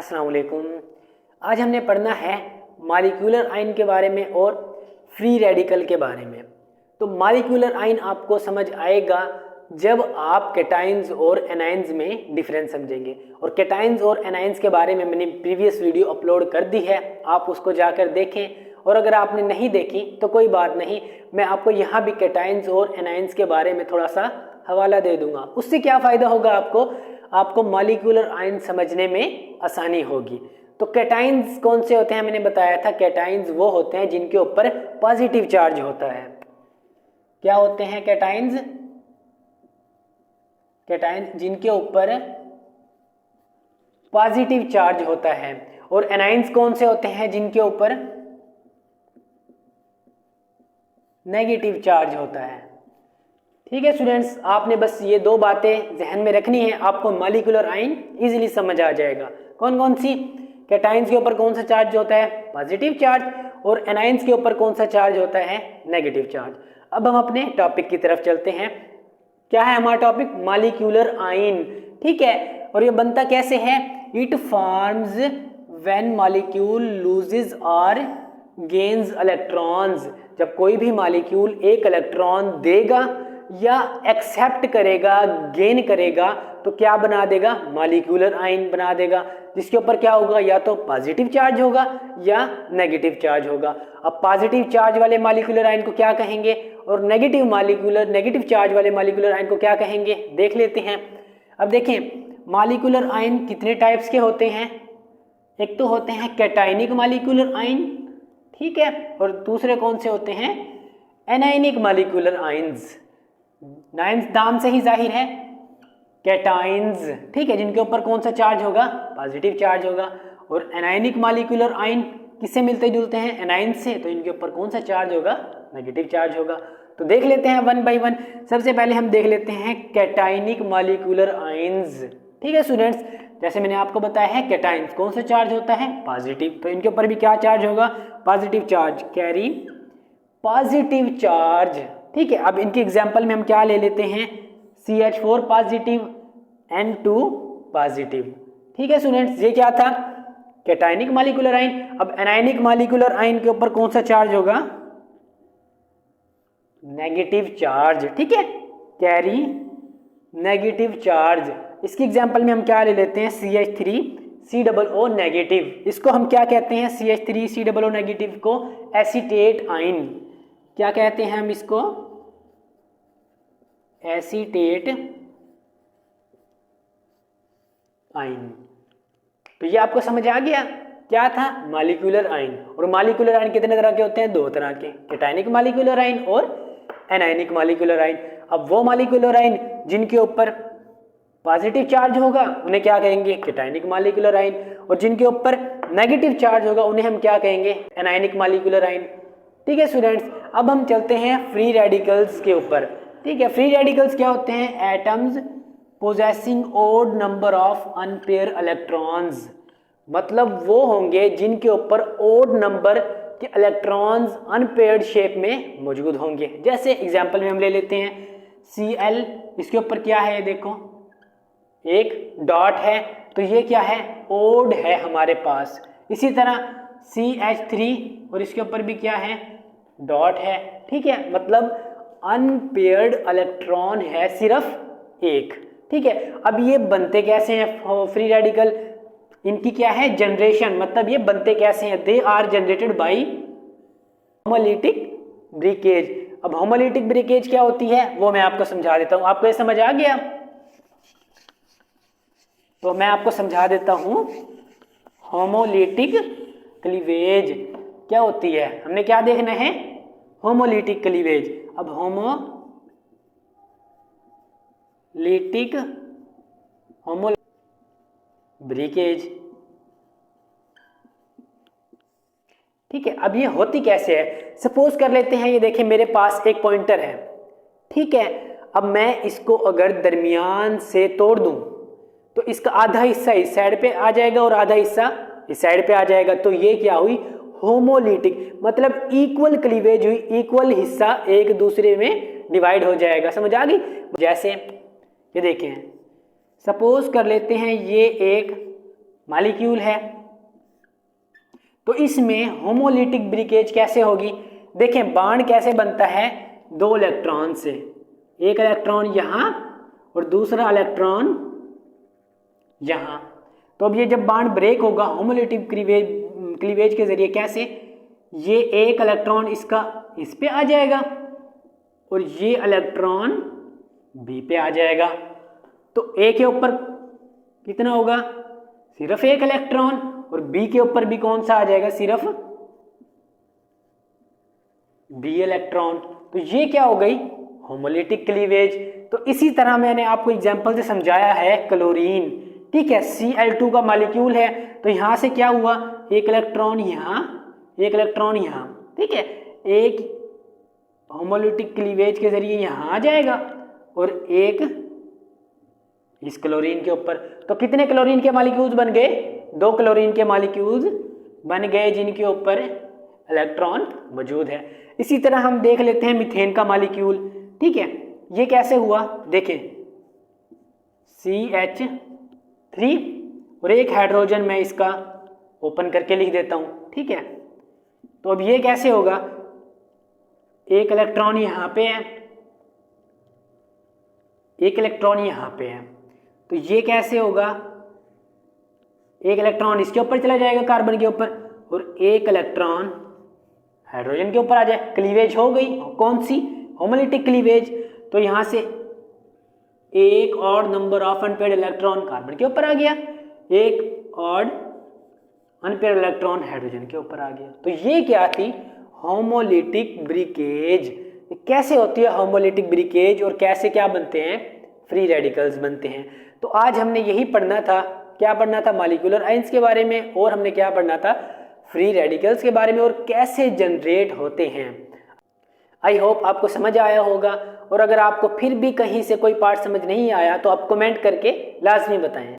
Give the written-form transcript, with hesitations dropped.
अस्सलाम वालेकुम। आज हमने पढ़ना है मॉलिक्यूलर आयन के बारे में और फ्री रेडिकल के बारे में। तो मॉलिक्यूलर आयन आपको समझ आएगा जब आप कैटाइंस और एनाइंस में डिफरेंस समझेंगे। और कैटाइंस और एनाइंस के बारे में मैंने प्रीवियस वीडियो अपलोड कर दी है, आप उसको जाकर देखें। और अगर आपने नहीं देखी तो कोई बात नहीं, मैं आपको यहाँ भी कैटाइंस और एनाइंस के बारे में थोड़ा सा हवाला दे दूंगा। उससे क्या फ़ायदा होगा आपको मॉलिक्यूलर आयन समझने में आसानी होगी। तो कैटाइंस कौन से होते हैं, मैंने बताया था कैटाइंस वो होते हैं जिनके ऊपर पॉजिटिव चार्ज होता है। क्या होते हैं कैटाइंस? कैटाइंस जिनके ऊपर पॉजिटिव चार्ज होता है। और एनाइंस कौन से होते हैं? जिनके ऊपर नेगेटिव चार्ज होता है। ठीक है स्टूडेंट्स, आपने बस ये दो बातें जहन में रखनी है, आपको मॉलिक्यूलर आयन इजीली समझ आ जाएगा। कौन कौन सी? कैटाइंस के ऊपर कौन सा चार्ज होता है? Positive charge. और एनाइंस के ऊपर कौन सा चार्ज होता है? Negative charge. अब हम अपने टॉपिक की तरफ चलते हैं। क्या है हमारा टॉपिक? Molecular ion. ठीक है, और ये बनता कैसे है? It forms when molecule loses और गेन्स इलेक्ट्रॉन्स। जब कोई भी मॉलिक्यूल एक इलेक्ट्रॉन देगा या एक्सेप्ट करेगा, गेन करेगा, तो क्या बना देगा? मॉलिक्यूलर आयन बना देगा, जिसके ऊपर क्या होगा? या तो पॉजिटिव चार्ज होगा या नेगेटिव चार्ज होगा। अब पॉजिटिव चार्ज वाले मॉलिक्यूलर आयन को क्या कहेंगे और नेगेटिव चार्ज वाले मॉलिक्यूलर आयन को क्या कहेंगे, देख लेते हैं। अब देखें मॉलिक्यूलर आयन कितने टाइप्स के होते हैं। एक तो होते हैं कैटाइनिक मॉलिक्यूलर आयन, ठीक है, और दूसरे कौन से होते हैं? Anionic molecular ions. नाम से ही जाहिर है कैटाइंस, ठीक है, जिनके ऊपर कौन सा चार्ज होगा? पॉजिटिव चार्ज होगा। और एनायनिक मॉलिक्यूलर आयन किससे मिलते जुलते हैं? एनायन से, तो इनके ऊपर कौन सा चार्ज होगा? नेगेटिव चार्ज होगा। तो देख लेते हैं वन बाय वन। सबसे पहले हम देख लेते हैं कैटाइनिक मॉलिक्यूलर आयंस। ठीक है स्टूडेंट्स, जैसे मैंने आपको बताया है कैटाइंस कौन सा चार्ज होता है? पॉजिटिव, तो इनके ऊपर भी क्या चार्ज होगा? Positive charge, carry positive charge. ठीक है, अब इनके एग्जाम्पल में हम क्या ले लेते हैं? CH4 positive, N2 positive. ठीक है स्टूडेंट्स, ये क्या था? Cationic molecular ion. अब एनायनिक मॉलिक्यूलर आयन के ऊपर कौन सा चार्ज होगा? Negative charge. ठीक है, कैरी नेगेटिव चार्ज। इसकी एग्जाम्पल में हम क्या ले लेते हैं? CH3COO negative. इसको हम क्या कहते हैं? CH3COO नेगेटिव को एसीटेट आयन। क्या कहते हैं हम इसको? Acetate ion. तो ये आपको समझ आ गया क्या था? Molecular ion. और मॉलिक्यूलर आयन कितने तरह के होते हैं? दो तरह के, कैटाइनिक मॉलिक्यूलर आयन और एनायनिक मॉलिक्यूलर आयन। अब वो मॉलिक्यूलर आयन जिनके ऊपर पॉजिटिव चार्ज होगा उन्हें क्या कहेंगे? Cationic molecular ion. और जिनके ऊपर नेगेटिव चार्ज होगा उन्हें हम क्या कहेंगे? Anionic molecular ion. ठीक है स्टूडेंट्स, अब हम चलते हैं फ्री रेडिकल्स के ऊपर। ठीक है, फ्री रेडिकल्स क्या होते हैं? Atoms possessing odd number of unpaired electrons. मतलब वो होंगे जिनके ऊपर ओड नंबर के इलेक्ट्रॉन्स अनपेयर्ड शेप में मौजूद होंगे। जैसे एग्जांपल में हम ले लेते हैं Cl, इसके ऊपर क्या है? देखो एक डॉट है, तो ये क्या है? ओड है हमारे पास। इसी तरह CH3 और इसके ऊपर भी क्या है? डॉट है। ठीक है, मतलब अनपेयर्ड इलेक्ट्रॉन है सिर्फ एक। ठीक है, अब ये बनते कैसे हैं फ्री रेडिकल? इनकी क्या है? जनरेशन। मतलब ये बनते कैसे हैं? They are generated by homolytic breakage. अब होमोलिटिक ब्रेकेज क्या होती है वो मैं आपको समझा देता हूं। आपको ये समझ आ गया? तो मैं आपको समझा देता हूं होमोलिटिक क्लीवेज क्या होती है। हमने क्या देखना है? Homolytic cleavage. अब होमो ब्रेकेज। ठीक है, अब ये होती कैसे है? सपोज कर लेते हैं, ये देखें मेरे पास एक पॉइंटर है। ठीक है, अब मैं इसको अगर दरमियान से तोड़ दूं तो इसका आधा हिस्सा इस साइड पे आ जाएगा और आधा हिस्सा इस साइड पे आ जाएगा। तो ये क्या हुई? होमोलिटिक, मतलब इक्वल क्लीवेज हुई, इक्वल हिस्सा एक दूसरे में डिवाइड हो जाएगा। समझ आ गई? जैसे ये देखें, सपोज कर लेते हैं ये एक मॉलिक्यूल है। तो इसमें होमोलिटिक ब्रेकेज कैसे होगी? देखें बॉन्ड कैसे बनता है, 2 इलेक्ट्रॉन से, एक इलेक्ट्रॉन यहाँ और दूसरा इलेक्ट्रॉन यहाँ। तो अब ये जब बॉन्ड ब्रेक होगा होमोलिटिक क्लीवेज के जरिए, कैसे? ये एक इलेक्ट्रॉन इसका इस पे आ जाएगा और ये इलेक्ट्रॉन बी पे आ जाएगा। तो ए के ऊपर कितना होगा? सिर्फ एक इलेक्ट्रॉन, और बी के ऊपर भी कौन सा आ जाएगा? सिर्फ बी इलेक्ट्रॉन। तो ये क्या हो गई? Homolytic cleavage. तो इसी तरह मैंने आपको एग्जांपल से समझाया है क्लोरीन, ठीक है, Cl2 का मॉलिक्यूल है। तो यहां से क्या हुआ? एक इलेक्ट्रॉन यहाँ, एक इलेक्ट्रॉन यहाँ, ठीक है, एक होमोलिटिक क्लीवेज के जरिए यहाँ आ जाएगा और एक इस क्लोरीन के ऊपर। तो कितने क्लोरीन के मॉलिक्यूल्स बन गए? 2 क्लोरीन के मॉलिक्यूल्स बन गए जिनके ऊपर इलेक्ट्रॉन मौजूद है। इसी तरह हम देख लेते हैं मीथेन का मॉलिक्यूल, ठीक है। ये कैसे हुआ? देखें CH3 और एक हाइड्रोजन मैं इसका ओपन करके लिख देता हूं, ठीक है। तो अब ये कैसे होगा? एक इलेक्ट्रॉन यहाँ पे है, एक इलेक्ट्रॉन यहाँ पे है। तो ये कैसे होगा? एक इलेक्ट्रॉन इसके ऊपर चला जाएगा कार्बन के ऊपर और एक इलेक्ट्रॉन हाइड्रोजन के ऊपर आ जाए। क्लीवेज हो गई, कौन सी? Homolytic cleavage. तो यहां से एक और number of unpaired electron carbon के ऊपर आ गया, एक और अनपेयर्ड इलेक्ट्रॉन हाइड्रोजन के ऊपर आ गया। तो ये क्या थी? Homolytic breakage. कैसे होती है होमोलिटिक ब्रेकेज और कैसे क्या बनते हैं? फ्री रेडिकल्स बनते हैं। तो आज हमने यही पढ़ना था। क्या पढ़ना था? मॉलिक्यूलर आयंस के बारे में, और हमने क्या पढ़ना था? फ्री रेडिकल्स के बारे में और कैसे जनरेट होते हैं। आई होप आपको समझ आया होगा, और अगर आपको फिर भी कहीं से कोई पार्ट समझ नहीं आया तो आप कमेंट करके लाजमी बताएं।